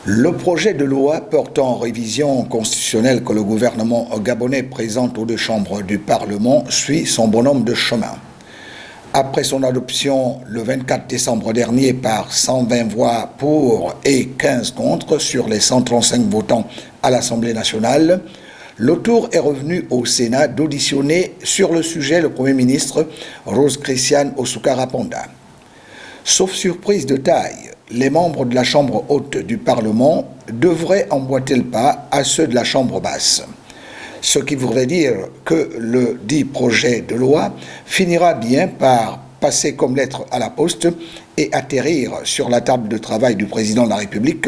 Le projet de loi portant révision constitutionnelle que le gouvernement gabonais présente aux deux chambres du Parlement suit son bonhomme de chemin. Après son adoption le 24 décembre dernier par 120 voix pour et 15 contre sur les 135 votants à l'Assemblée nationale, le tour est revenu au Sénat d'auditionner sur le sujet le Premier ministre Rose Christiane Osuka-Raponda. Sauf surprise de taille, les membres de la Chambre haute du Parlement devraient emboîter le pas à ceux de la Chambre basse. Ce qui voudrait dire que le dit projet de loi finira bien par passer comme lettre à la poste et atterrir sur la table de travail du président de la République,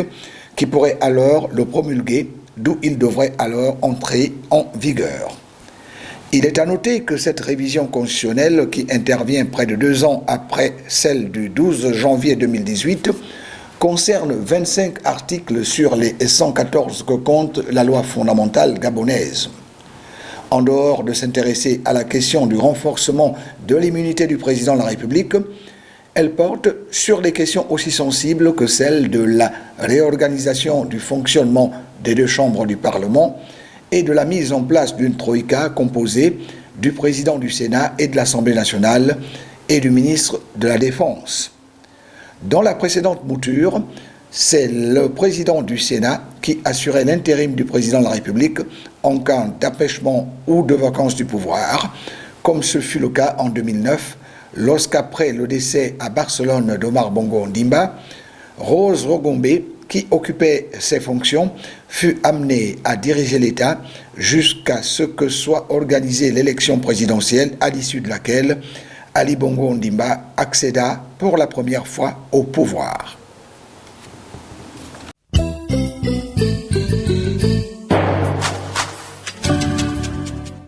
qui pourrait alors le promulguer, d'où il devrait alors entrer en vigueur. Il est à noter que cette révision constitutionnelle, qui intervient près de 2 ans après celle du 12 janvier 2018, concerne 25 articles sur les 114 que compte la loi fondamentale gabonaise. En dehors de s'intéresser à la question du renforcement de l'immunité du président de la République, elle porte sur des questions aussi sensibles que celle de la réorganisation du fonctionnement des deux chambres du Parlement et de la mise en place d'une troïka composée du président du Sénat et de l'Assemblée nationale et du ministre de la Défense. Dans la précédente mouture, c'est le président du Sénat qui assurait l'intérim du président de la République en cas d'empêchement ou de vacance du pouvoir, comme ce fut le cas en 2009, lorsqu'après le décès à Barcelone d'Omar Bongo Ondimba, Rose Rogombe, qui occupait ces fonctions, fut amené à diriger l'État jusqu'à ce que soit organisée l'élection présidentielle à l'issue de laquelle Ali Bongo Ondimba accéda pour la première fois au pouvoir.